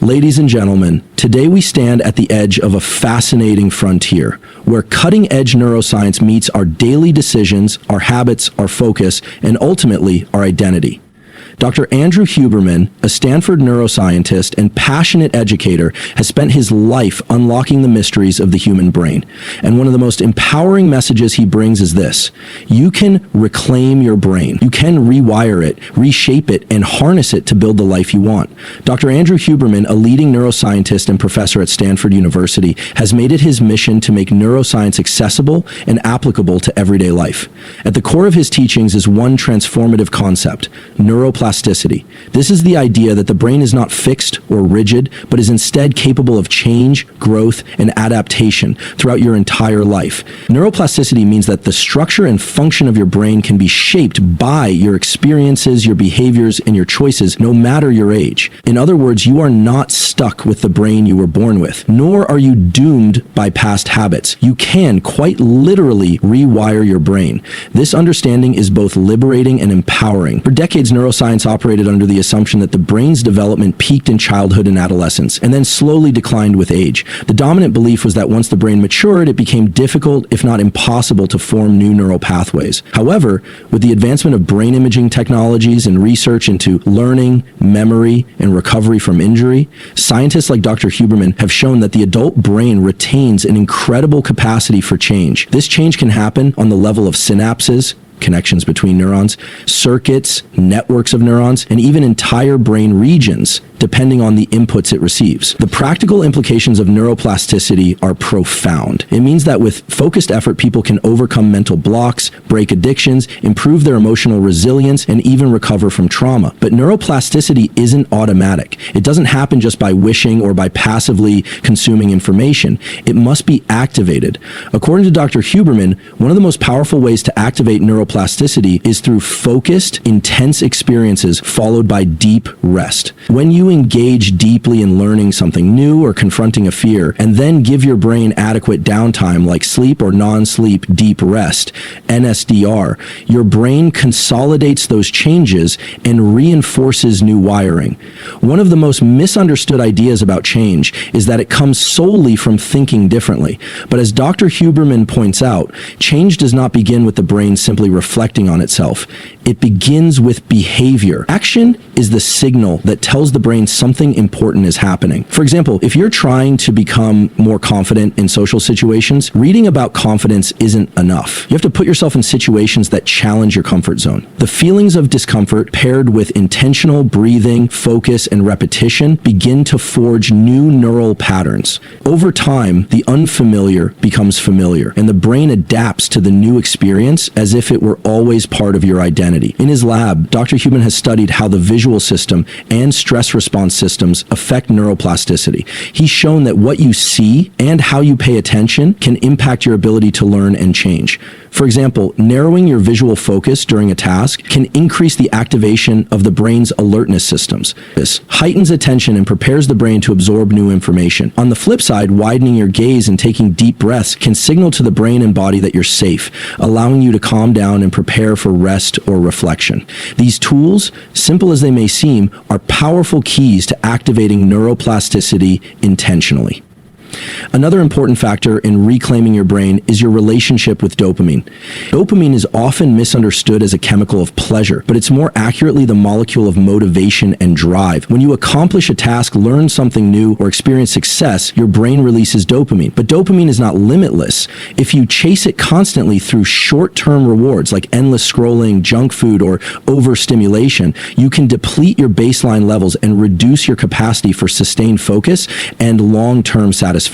Ladies and gentlemen, today we stand at the edge of a fascinating frontier, where cutting-edge neuroscience meets our daily decisions, our habits, our focus, and ultimately our identity. Dr. Andrew Huberman, a Stanford neuroscientist and passionate educator, has spent his life unlocking the mysteries of the human brain. And one of the most empowering messages he brings is this: you can reclaim your brain. You can rewire it, reshape it, and harness it to build the life you want. Dr. Andrew Huberman, a leading neuroscientist and professor at Stanford University, has made it his mission to make neuroscience accessible and applicable to everyday life. At the core of his teachings is one transformative concept: neuroplasticity. This is the idea that the brain is not fixed or rigid, but is instead capable of change, growth, and adaptation throughout your entire life. Neuroplasticity means that the structure and function of your brain can be shaped by your experiences, your behaviors, and your choices, no matter your age. In other words, you are not stuck with the brain you were born with, nor are you doomed by past habits. You can quite literally rewire your brain. This understanding is both liberating and empowering. For decades, neuroscience operated under the assumption that the brain's development peaked in childhood and adolescence, and then slowly declined with age. The dominant belief was that once the brain matured, it became difficult, if not impossible, to form new neural pathways. However, with the advancement of brain imaging technologies and research into learning, memory, and recovery from injury, scientists like Dr. Huberman have shown that the adult brain retains an incredible capacity for change. This change can happen on the level of synapses, connections between neurons, circuits, networks of neurons, and even entire brain regions, depending on the inputs it receives. The practical implications of neuroplasticity are profound. It means that with focused effort, people can overcome mental blocks, break addictions, improve their emotional resilience, and even recover from trauma. But neuroplasticity isn't automatic. It doesn't happen just by wishing or by passively consuming information. It must be activated. According to Dr. Huberman, one of the most powerful ways to activate neuroplasticity is through focused, intense experiences followed by deep rest. When you engage deeply in learning something new or confronting a fear, and then give your brain adequate downtime like sleep or non-sleep deep rest, NSDR, your brain consolidates those changes and reinforces new wiring. One of the most misunderstood ideas about change is that it comes solely from thinking differently. But as Dr. Huberman points out, change does not begin with the brain simply reflecting on itself. It begins with behavior. Action is the signal that tells the brain something important is happening. For example, if you're trying to become more confident in social situations, reading about confidence isn't enough. You have to put yourself in situations that challenge your comfort zone. The feelings of discomfort paired with intentional breathing, focus, and repetition begin to forge new neural patterns. Over time, the unfamiliar becomes familiar, and the brain adapts to the new experience as if it were always part of your identity. In his lab, Dr. Huberman has studied how the visual system and stress response systems affect neuroplasticity. He's shown that what you see and how you pay attention can impact your ability to learn and change. For example, narrowing your visual focus during a task can increase the activation of the brain's alertness systems. This heightens attention and prepares the brain to absorb new information. On the flip side, widening your gaze and taking deep breaths can signal to the brain and body that you're safe, allowing you to calm down and prepare for rest or reflection. These tools, simple as they may seem, are powerful keys to activating neuroplasticity intentionally. Another important factor in reclaiming your brain is your relationship with dopamine. Dopamine is often misunderstood as a chemical of pleasure, but it's more accurately the molecule of motivation and drive. When you accomplish a task, learn something new, or experience success, your brain releases dopamine. But dopamine is not limitless. If you chase it constantly through short-term rewards like endless scrolling, junk food, or overstimulation, you can deplete your baseline levels and reduce your capacity for sustained focus and long-term satisfaction.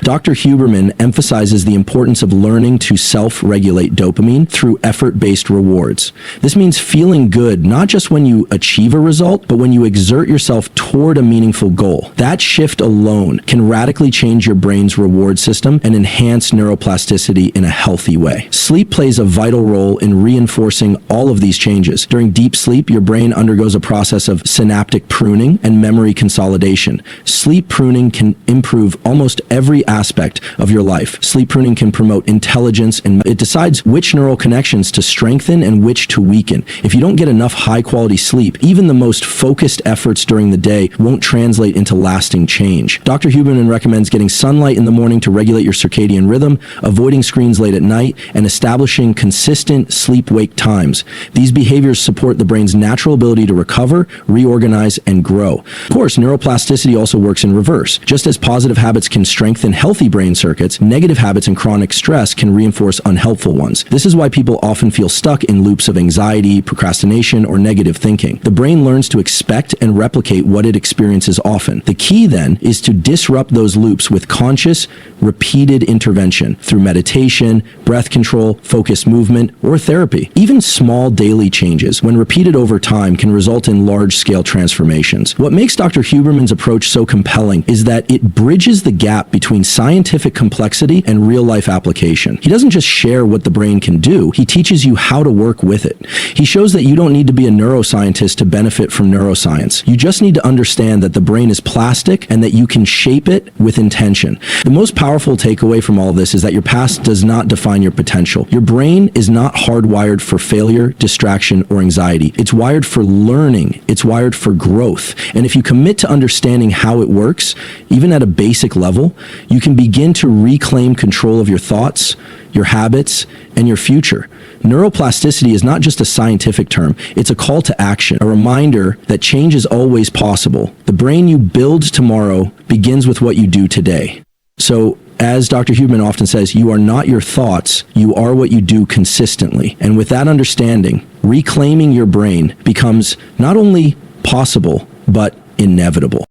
Dr. Huberman emphasizes the importance of learning to self-regulate dopamine through effort-based rewards. This means feeling good not just when you achieve a result, but when you exert yourself toward a meaningful goal. That shift alone can radically change your brain's reward system and enhance neuroplasticity in a healthy way. Sleep plays a vital role in reinforcing all of these changes. During deep sleep, your brain undergoes a process of synaptic pruning and memory consolidation. Sleep pruning can improve almost every aspect of your life. Sleep pruning can promote intelligence, and it decides which neural connections to strengthen and which to weaken. If you don't get enough high-quality sleep, even the most focused efforts during the day won't translate into lasting change. Dr. Huberman recommends getting sunlight in the morning to regulate your circadian rhythm, avoiding screens late at night, and establishing consistent sleep-wake times. These behaviors support the brain's natural ability to recover, reorganize, and grow. Of course, neuroplasticity also works in reverse. Just as positive habits can strengthen healthy brain circuits, negative habits and chronic stress can reinforce unhelpful ones. This is why people often feel stuck in loops of anxiety, procrastination, or negative thinking. The brain learns to expect and replicate what it experiences often. The key then is to disrupt those loops with conscious, repeated intervention through meditation, breath control, focused movement, or therapy. Even small daily changes, when repeated over time, can result in large-scale transformations. What makes Dr. Huberman's approach so compelling is that it bridges the gap between scientific complexity and real-life application. He doesn't just share what the brain can do, he teaches you how to work with it. He shows that you don't need to be a neuroscientist to benefit from neuroscience. You just need to understand that the brain is plastic and that you can shape it with intention. The most powerful takeaway from all of this is that your past does not define your potential. Your brain is not hardwired for failure, distraction, or anxiety. It's wired for learning. It's wired for growth. And if you commit to understanding how it works, even at a basic level, you can begin to reclaim control of your thoughts, your habits, and your future. Neuroplasticity is not just a scientific term, it's a call to action, a reminder that change is always possible. The brain you build tomorrow begins with what you do today. So, as Dr. Huberman often says, you are not your thoughts, you are what you do consistently. And with that understanding, reclaiming your brain becomes not only possible, but inevitable.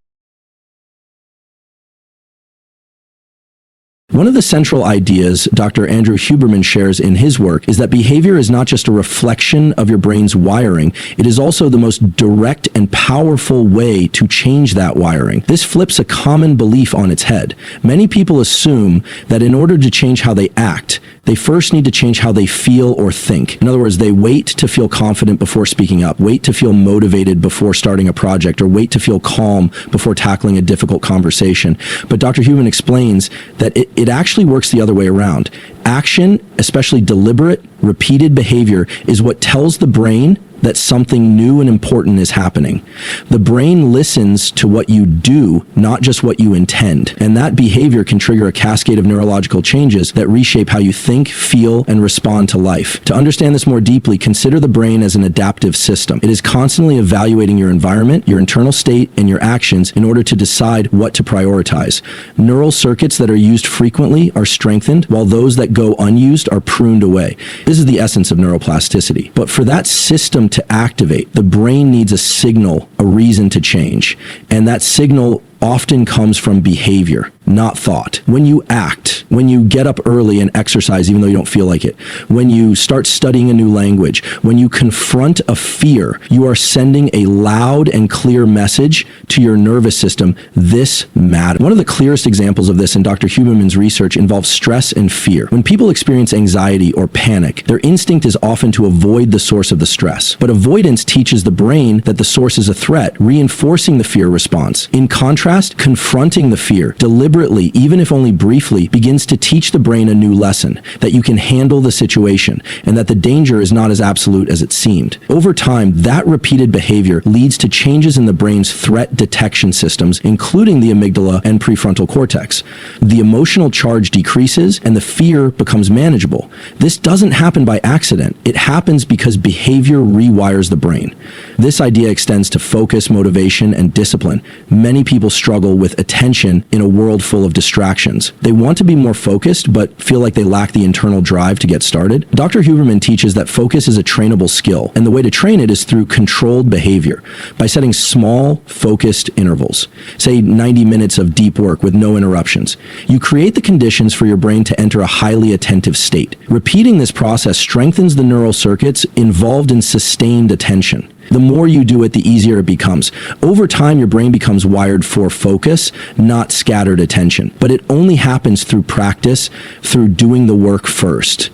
One of the central ideas Dr. Andrew Huberman shares in his work is that behavior is not just a reflection of your brain's wiring, it is also the most direct and powerful way to change that wiring. This flips a common belief on its head. Many people assume that in order to change how they act, they first need to change how they feel or think. In other words, they wait to feel confident before speaking up, wait to feel motivated before starting a project, or wait to feel calm before tackling a difficult conversation. But Dr. Huberman explains that it actually works the other way around. Action, especially deliberate, repeated behavior, is what tells the brain that something new and important is happening. The brain listens to what you do, not just what you intend. And that behavior can trigger a cascade of neurological changes that reshape how you think, feel, and respond to life. To understand this more deeply, consider the brain as an adaptive system. It is constantly evaluating your environment, your internal state, and your actions in order to decide what to prioritize. Neural circuits that are used frequently are strengthened, while those that go unused are pruned away. This is the essence of neuroplasticity. But for that system to activate, the brain needs a signal, a reason to change. And that signal often comes from behavior, not thought. When you act, when you get up early and exercise even though you don't feel like it, when you start studying a new language, when you confront a fear, you are sending a loud and clear message to your nervous system, this matters. One of the clearest examples of this in Dr. Huberman's research involves stress and fear. When people experience anxiety or panic, their instinct is often to avoid the source of the stress. But avoidance teaches the brain that the source is a threat, reinforcing the fear response. In contrast, confronting the fear deliberately, even if only briefly, begins to teach the brain a new lesson, that you can handle the situation and that the danger is not as absolute as it seemed. Over time, that repeated behavior leads to changes in the brain's threat detection systems, including the amygdala and prefrontal cortex. The emotional charge decreases and the fear becomes manageable. This doesn't happen by accident. It happens because behavior rewires the brain. This idea extends to focus, motivation, and discipline. Many people struggle with attention in a world full of distractions. They want to be more focused, but feel like they lack the internal drive to get started. Dr. Huberman teaches that focus is a trainable skill, and the way to train it is through controlled behavior, by setting small, focused intervals. Say 90 minutes of deep work with no interruptions. You create the conditions for your brain to enter a highly attentive state. Repeating this process strengthens the neural circuits involved in sustained attention. The more you do it, the easier it becomes. Over time, your brain becomes wired for focus, not scattered attention. But it only happens through practice, through doing the work first,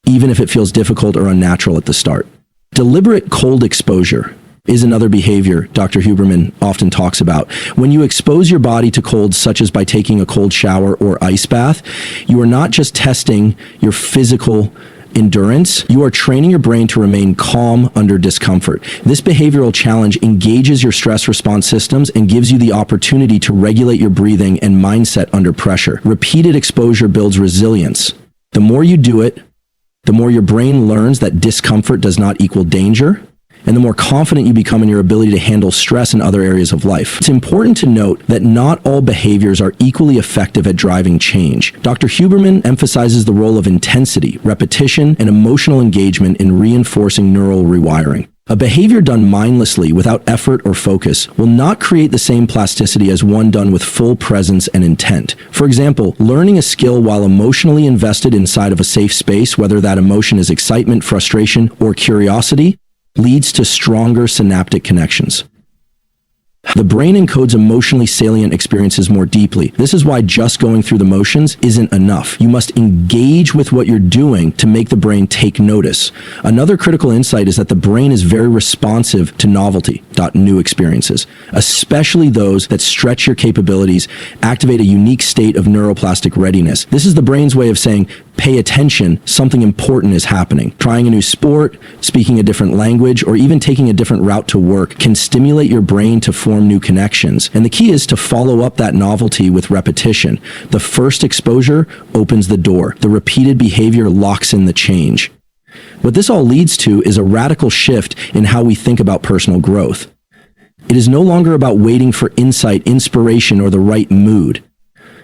even if it feels difficult or unnatural at the start. Deliberate cold exposure, is another behavior Dr. Huberman often talks about. When you expose your body to cold, such as by taking a cold shower or ice bath, you are not just testing your physical endurance, you are training your brain to remain calm under discomfort. This behavioral challenge engages your stress response systems and gives you the opportunity to regulate your breathing and mindset under pressure. Repeated exposure builds resilience. The more you do it, the more your brain learns that discomfort does not equal danger, and the more confident you become in your ability to handle stress in other areas of life. It's important to note that not all behaviors are equally effective at driving change. Dr. Huberman emphasizes the role of intensity, repetition, and emotional engagement in reinforcing neural rewiring. A behavior done mindlessly without effort or focus will not create the same plasticity as one done with full presence and intent. For example, learning a skill while emotionally invested inside of a safe space, whether that emotion is excitement, frustration, or curiosity, leads to stronger synaptic connections. The brain encodes emotionally salient experiences more deeply. This is why just going through the motions isn't enough. You must engage with what you're doing to make the brain take notice. Another critical insight is that the brain is very responsive to novelty, new experiences, especially those that stretch your capabilities, activate a unique state of neuroplastic readiness. This is the brain's way of saying, pay attention, something important is happening. Trying a new sport, speaking a different language, or even taking a different route to work can stimulate your brain to form new connections. And the key is to follow up that novelty with repetition. The first exposure opens the door. The repeated behavior locks in the change. What this all leads to is a radical shift in how we think about personal growth. It is no longer about waiting for insight, inspiration, or the right mood.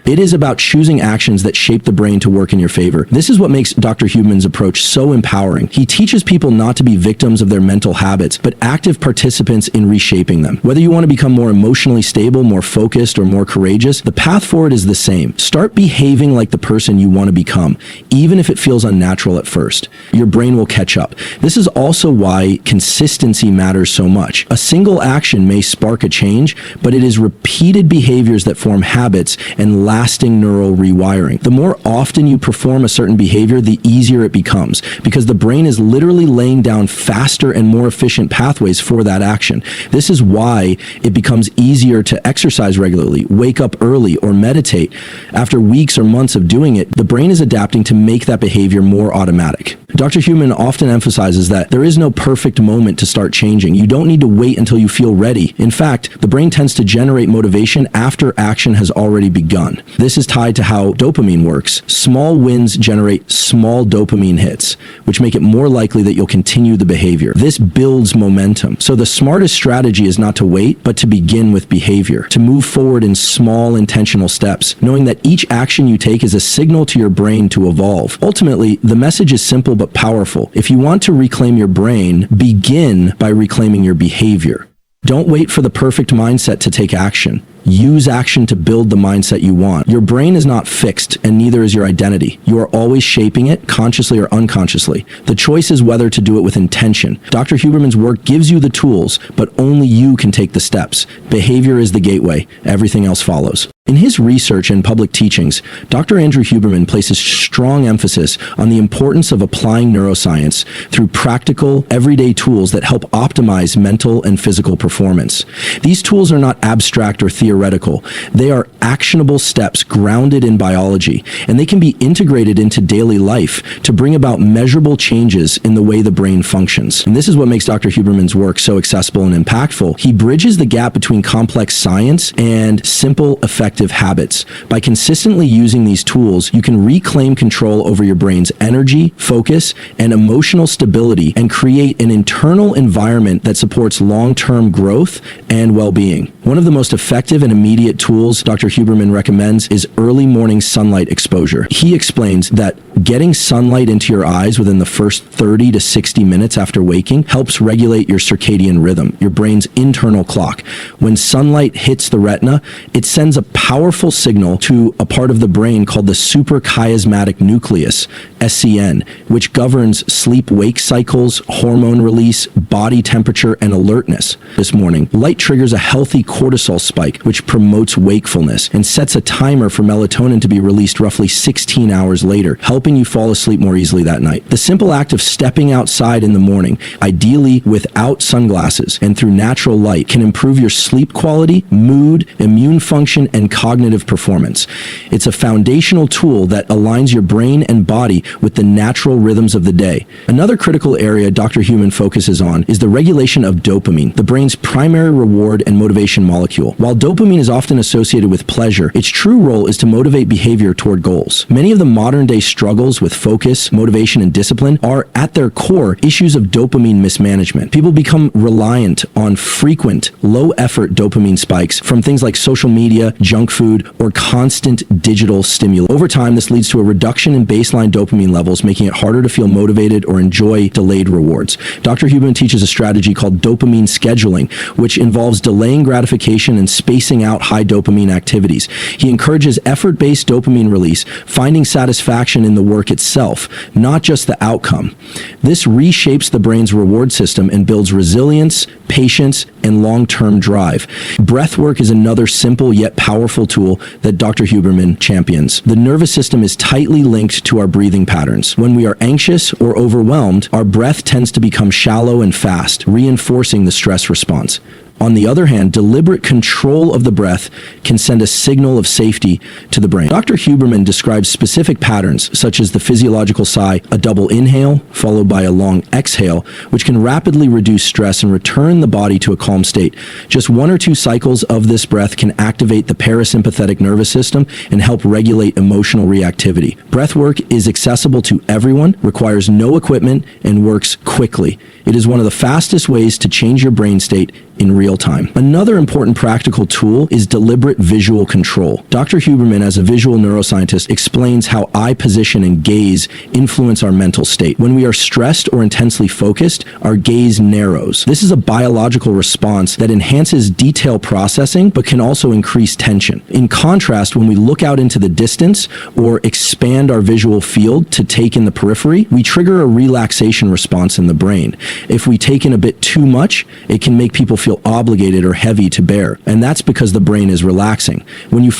It is about choosing actions that shape the brain to work in your favor. This is what makes Dr. Huberman's approach so empowering. He teaches people not to be victims of their mental habits, but active participants in reshaping them. Whether you want to become more emotionally stable, more focused, or more courageous, the path forward is the same. Start behaving like the person you want to become, even if it feels unnatural at first. Your brain will catch up. This is also why consistency matters so much. A single action may spark a change, but it is repeated behaviors that form habits and lasting neural rewiring. The more often you perform a certain behavior, the easier it becomes, because the brain is literally laying down faster and more efficient pathways for that action. This is why it becomes easier to exercise regularly, wake up early, or meditate. After weeks or months of doing it, the brain is adapting to make that behavior more automatic. Dr. Huberman often emphasizes that there is no perfect moment to start changing. You don't need to wait until you feel ready. In fact, the brain tends to generate motivation after action has already begun. This is tied to how dopamine works. Small wins generate small dopamine hits, which make it more likely that you'll continue the behavior. This builds momentum. So the smartest strategy is not to wait, but to begin with behavior, to move forward in small intentional steps, knowing that each action you take is a signal to your brain to evolve. Ultimately, the message is simple but powerful. If you want to reclaim your brain, begin by reclaiming your behavior. Don't wait for the perfect mindset to take action. Use action to build the mindset you want. Your brain is not fixed, and neither is your identity. You are always shaping it, consciously or unconsciously. The choice is whether to do it with intention. Dr. Huberman's work gives you the tools, but only you can take the steps. Behavior is the gateway. Everything else follows. In his research and public teachings, Dr. Andrew Huberman places strong emphasis on the importance of applying neuroscience through practical, everyday tools that help optimize mental and physical performance. These tools are not abstract or theoretical. They are actionable steps grounded in biology, and they can be integrated into daily life to bring about measurable changes in the way the brain functions. And this is what makes Dr. Huberman's work so accessible and impactful. He bridges the gap between complex science and simple, effective habits. By consistently using these tools, you can reclaim control over your brain's energy, focus, and emotional stability, and create an internal environment that supports long-term growth and well-being. One of the most effective and immediate tools Dr. Huberman recommends is early morning sunlight exposure. He explains that getting sunlight into your eyes within the first 30 to 60 minutes after waking helps regulate your circadian rhythm, your brain's internal clock. When sunlight hits the retina, it sends a powerful signal to a part of the brain called the superchiasmatic nucleus, SCN, which governs sleep-wake cycles, hormone release, body temperature, and alertness. This morning, light triggers a healthy cortisol spike, which which promotes wakefulness, and sets a timer for melatonin to be released roughly 16 hours later, helping you fall asleep more easily that night. The simple act of stepping outside in the morning, ideally without sunglasses and through natural light, can improve your sleep quality, mood, immune function, and cognitive performance. It's a foundational tool that aligns your brain and body with the natural rhythms of the day. Another critical area Dr. Huberman focuses on is the regulation of dopamine, the brain's primary reward and motivation molecule. While dopamine is often associated with pleasure, its true role is to motivate behavior toward goals. Many of the modern-day struggles with focus, motivation, and discipline are, at their core, issues of dopamine mismanagement. People become reliant on frequent, low-effort dopamine spikes from things like social media, junk food, or constant digital stimuli. Over time, this leads to a reduction in baseline dopamine levels, making it harder to feel motivated or enjoy delayed rewards. Dr. Huberman teaches a strategy called dopamine scheduling, which involves delaying gratification and spacing out high dopamine activities. He encourages effort-based dopamine release, finding satisfaction in the work itself, not just the outcome. This reshapes the brain's reward system and builds resilience, patience, and long-term drive. Breathwork is another simple yet powerful tool that Dr. Huberman champions. The nervous system is tightly linked to our breathing patterns. When we are anxious or overwhelmed, our breath tends to become shallow and fast, reinforcing the stress response. On the other hand, deliberate control of the breath can send a signal of safety to the brain. Dr. Huberman describes specific patterns, such as the physiological sigh, a double inhale followed by a long exhale, which can rapidly reduce stress and return the body to a calm state. Just 1 or 2 cycles of this breath can activate the parasympathetic nervous system and help regulate emotional reactivity. Breathwork is accessible to everyone, requires no equipment, and works quickly. It is one of the fastest ways to change your brain state in real time. Another important practical tool is deliberate visual control. Dr. Huberman, as a visual neuroscientist, explains how eye position and gaze influence our mental state. When we are stressed or intensely focused, our gaze narrows. This is a biological response that enhances detail processing but can also increase tension. In contrast, when we look out into the distance or expand our visual field to take in the periphery, we trigger a relaxation response in the brain. If we take in a bit too much, it can make people feel obligated or heavy to bear, and that's because the brain is relaxing.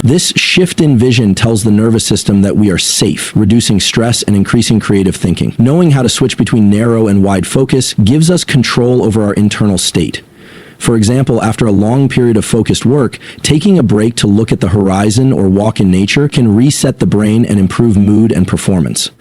This shift in vision tells the nervous system that we are safe, reducing stress and increasing creative thinking. Knowing how to switch between narrow and wide focus gives us control over our internal state. For example, after a long period of focused work, taking a break to look at the horizon or walk in nature can reset the brain and improve mood and performance.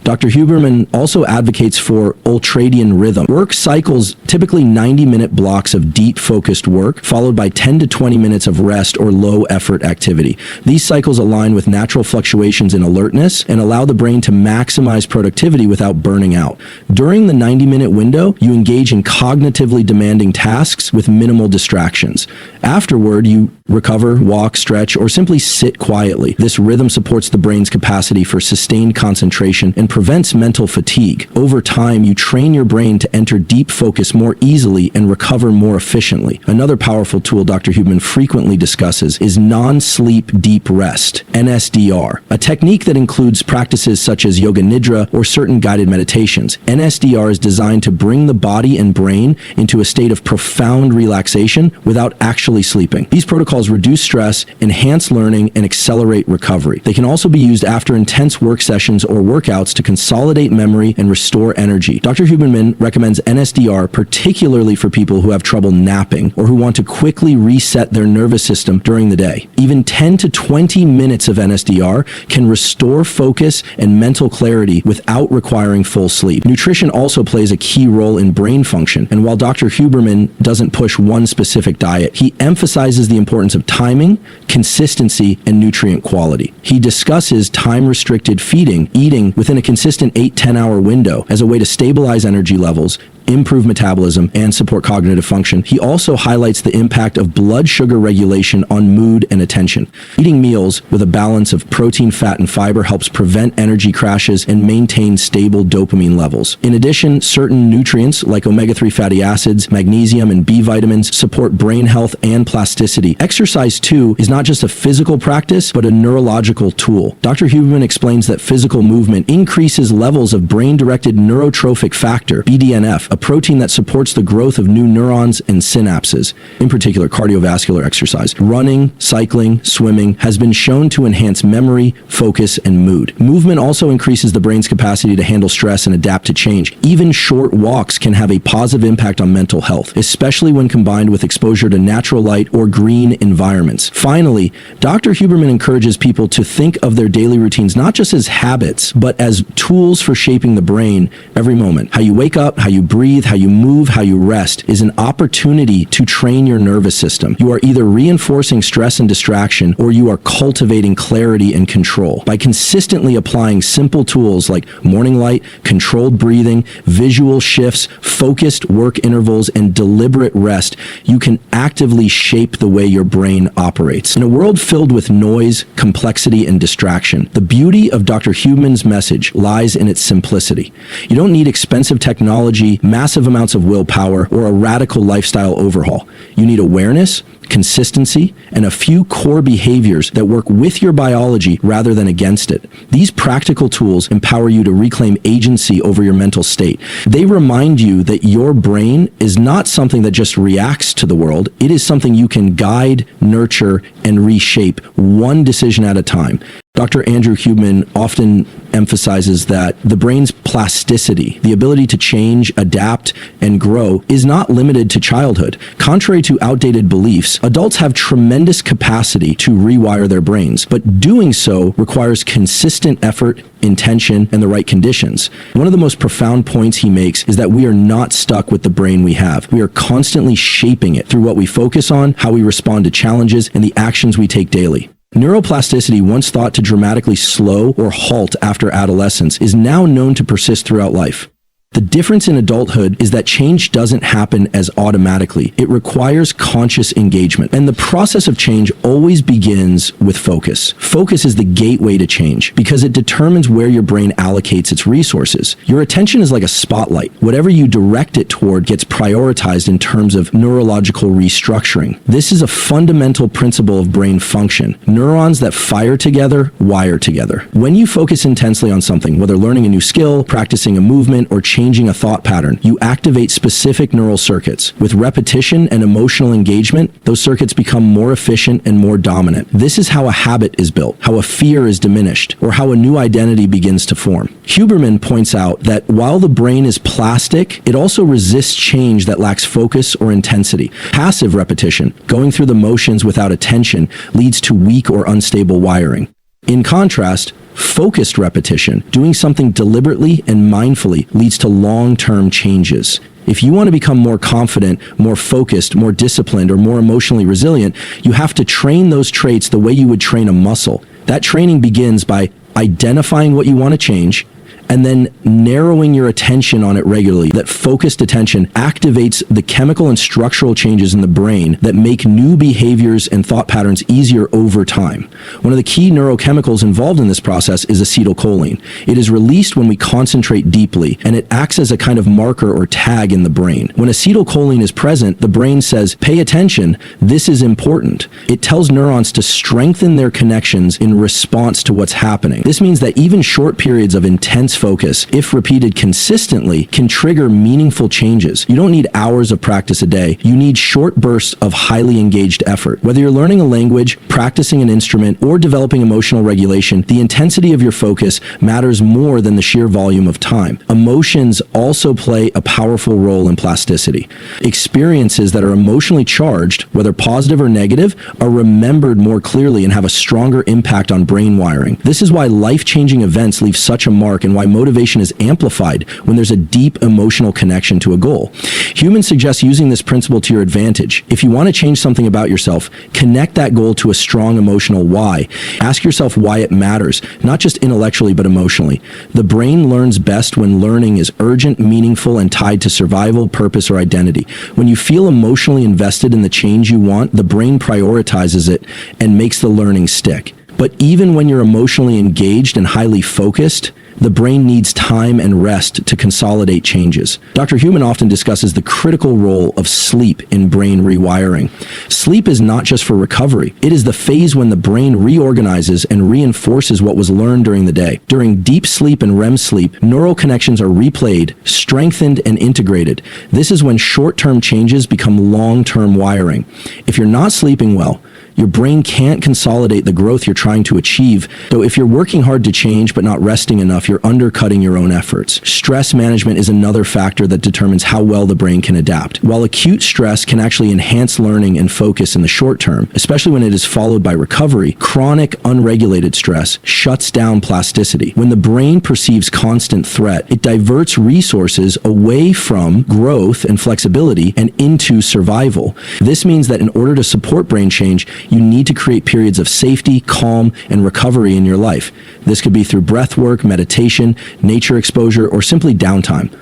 Dr. Huberman also advocates for ultradian rhythm. Work cycles typically 90-minute blocks of deep focused work, followed by 10 to 20 minutes of rest or low-effort activity. These cycles align with natural fluctuations in alertness and allow the brain to maximize productivity without burning out. During the 90-minute window, you engage in cognitively demanding tasks with minimal distractions. Afterward, you recover, walk, stretch, or simply sit quietly. This rhythm supports the brain's capacity for sustained concentration and prevents mental fatigue. Over time, you train your brain to enter deep focus more easily and recover more efficiently. Another powerful tool Dr. Huberman frequently discusses is non-sleep deep rest, NSDR, a technique that includes practices such as yoga nidra or certain guided meditations. NSDR is designed to bring the body and brain into a state of profound relaxation without actually sleeping. These protocols reduce stress, enhance learning, and accelerate recovery. They can also be used after intense work sessions or workouts to consolidate memory and restore energy. Dr. Huberman recommends NSDR particularly for people who have trouble napping or who want to quickly reset their nervous system during the day. Even 10 to 20 minutes of NSDR can restore focus and mental clarity without requiring full sleep. Nutrition also plays a key role in brain function, and while Dr. Huberman doesn't push one specific diet, he emphasizes the importance of timing, consistency, and nutrient quality. He discusses time-restricted feeding, eating within a consistent 8-10 hour window as a way to stabilize energy levels, improve metabolism, and support cognitive function. He also highlights the impact of blood sugar regulation on mood and attention. Eating meals with a balance of protein, fat, and fiber helps prevent energy crashes and maintain stable dopamine levels. In addition, certain nutrients like omega-3 fatty acids, magnesium, and B vitamins support brain health and plasticity. Exercise, too, is not just a physical practice, but a neurological tool. Dr. Huberman explains that physical movement increases levels of brain-directed neurotrophic factor, BDNF, a protein that supports the growth of new neurons and synapses, in particular cardiovascular exercise. Running, cycling, swimming has been shown to enhance memory, focus, and mood. Movement also increases the brain's capacity to handle stress and adapt to change. Even short walks can have a positive impact on mental health, especially when combined with exposure to natural light or green environments. Finally, Dr. Huberman encourages people to think of their daily routines not just as habits, but as tools for shaping the brain every moment. How you wake up, how you breathe, how you move, how you rest is an opportunity to train your nervous system. You are either reinforcing stress and distraction, or you are cultivating clarity and control. By consistently applying simple tools like morning light, controlled breathing, visual shifts, focused work intervals, and deliberate rest, you can actively shape the way your brain operates. In a world filled with noise, complexity, and distraction, the beauty of Dr. Huberman's message lies in its simplicity. You don't need expensive technology, massive amounts of willpower, or a radical lifestyle overhaul. You need awareness, consistency, and a few core behaviors that work with your biology rather than against it. These practical tools empower you to reclaim agency over your mental state. They remind you that your brain is not something that just reacts to the world. It is something you can guide, nurture, and reshape one decision at a time. Dr. Andrew Huberman often emphasizes that the brain's plasticity, the ability to change, adapt, and grow, is not limited to childhood. Contrary to outdated beliefs, adults have tremendous capacity to rewire their brains, but doing so requires consistent effort, intention, and the right conditions. One of the most profound points he makes is that we are not stuck with the brain we have. We are constantly shaping it through what we focus on, how we respond to challenges, and the actions we take daily. Neuroplasticity, once thought to dramatically slow or halt after adolescence, is now known to persist throughout life. The difference in adulthood is that change doesn't happen as automatically. It requires conscious engagement. And the process of change always begins with focus. Focus is the gateway to change because it determines where your brain allocates its resources. Your attention is like a spotlight. Whatever you direct it toward gets prioritized in terms of neurological restructuring. This is a fundamental principle of brain function. Neurons that fire together, wire together. When you focus intensely on something, whether learning a new skill, practicing a movement, or changing a thought pattern, you activate specific neural circuits. With repetition and emotional engagement, those circuits become more efficient and more dominant. This is how a habit is built, how a fear is diminished, or how a new identity begins to form. Huberman points out that while the brain is plastic, it also resists change that lacks focus or intensity. Passive repetition, going through the motions without attention, leads to weak or unstable wiring. In contrast, focused repetition, doing something deliberately and mindfully, leads to long-term changes. If you want to become more confident, more focused, more disciplined, or more emotionally resilient, you have to train those traits the way you would train a muscle. That training begins by identifying what you want to change, and then narrowing your attention on it regularly. That focused attention activates the chemical and structural changes in the brain that make new behaviors and thought patterns easier over time. One of the key neurochemicals involved in this process is acetylcholine. It is released when we concentrate deeply, and it acts as a kind of marker or tag in the brain. When acetylcholine is present, the brain says, "Pay attention, this is important." It tells neurons to strengthen their connections in response to what's happening. This means that even short periods of intense focus, if repeated consistently, can trigger meaningful changes. You don't need hours of practice a day. You need short bursts of highly engaged effort. Whether you're learning a language, practicing an instrument, or developing emotional regulation, the intensity of your focus matters more than the sheer volume of time. Emotions also play a powerful role in plasticity. Experiences that are emotionally charged, whether positive or negative, are remembered more clearly and have a stronger impact on brain wiring. This is why life-changing events leave such a mark and why motivation is amplified when there's a deep emotional connection to a goal. Huberman suggests using this principle to your advantage. If you want to change something about yourself, connect that goal to a strong emotional why. Ask yourself why it matters, not just intellectually but emotionally. The brain learns best when learning is urgent, meaningful, and tied to survival, purpose, or identity. When you feel emotionally invested in the change you want, the brain prioritizes it and makes the learning stick. But even when you're emotionally engaged and highly focused, The brain needs time and rest to consolidate changes. Dr. Huberman often discusses the critical role of sleep in brain rewiring. Sleep is not just for recovery. It is the phase when the brain reorganizes and reinforces what was learned during the day. During deep sleep and REM sleep, neural connections are replayed, strengthened, and integrated. This is when short-term changes become long-term wiring. If you're not sleeping well, your brain can't consolidate the growth you're trying to achieve. So if you're working hard to change but not resting enough, you're undercutting your own efforts. Stress management is another factor that determines how well the brain can adapt. While acute stress can actually enhance learning and focus in the short term, especially when it is followed by recovery, chronic unregulated stress shuts down plasticity. When the brain perceives constant threat, it diverts resources away from growth and flexibility and into survival. This means that in order to support brain change, you need to create periods of safety, calm, and recovery in your life. This could be through breathwork, meditation, nature exposure, or simply downtime.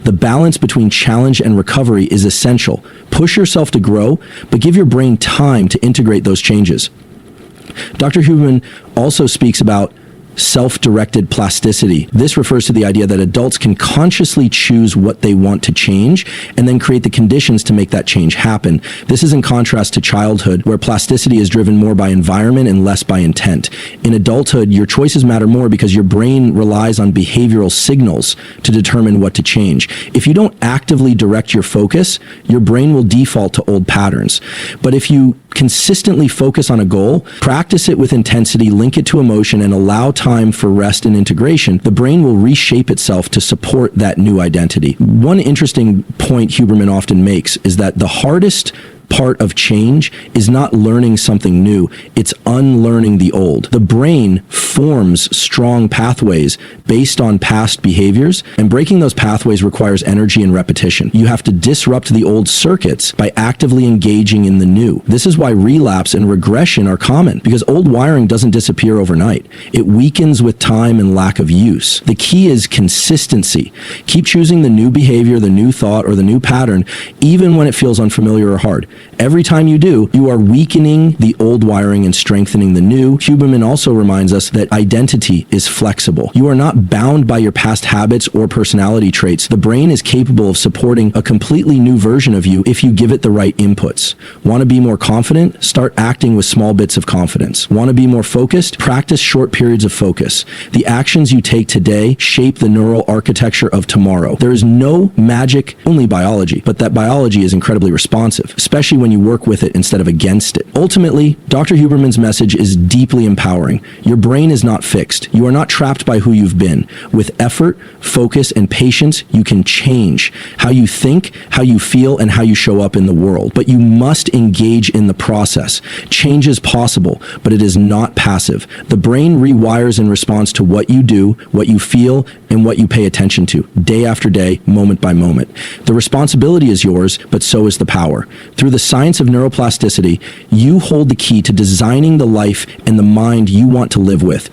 The balance between challenge and recovery is essential. Push yourself to grow, but give your brain time to integrate those changes. Dr. Huberman also speaks about self-directed plasticity. This refers to the idea that adults can consciously choose what they want to change and then create the conditions to make that change happen. This is in contrast to childhood, where plasticity is driven more by environment and less by intent. In adulthood, your choices matter more because your brain relies on behavioral signals to determine what to change. If you don't actively direct your focus, your brain will default to old patterns. But if you consistently focus on a goal, practice it with intensity, link it to emotion, and allow time for rest and integration, the brain will reshape itself to support that new identity. One interesting point Huberman often makes is that the hardest part of change is not learning something new, it's unlearning the old. The brain forms strong pathways based on past behaviors, and breaking those pathways requires energy and repetition. You have to disrupt the old circuits by actively engaging in the new. This is why relapse and regression are common, because old wiring doesn't disappear overnight. It weakens with time and lack of use. The key is consistency. Keep choosing the new behavior, the new thought, or the new pattern, even when it feels unfamiliar or hard. Every time you do, you are weakening the old wiring and strengthening the new. Huberman also reminds us that identity is flexible. You are not bound by your past habits or personality traits. The brain is capable of supporting a completely new version of you if you give it the right inputs. Want to be more confident? Start acting with small bits of confidence. Want to be more focused? Practice short periods of focus. The actions you take today shape the neural architecture of tomorrow. There is no magic, only biology, but that biology is incredibly responsive, especially when you work with it instead of against it. Ultimately, Dr. Huberman's message is deeply empowering. Your brain is not fixed. You are not trapped by who you've been. With effort, focus, and patience, you can change how you think, how you feel, and how you show up in the world. But you must engage in the process. Change is possible, but it is not passive. The brain rewires in response to what you do, what you feel, and what you pay attention to, day after day, moment by moment. The responsibility is yours, but so is the power. Through the science of neuroplasticity, you hold the key to designing the life and the mind you want to live with.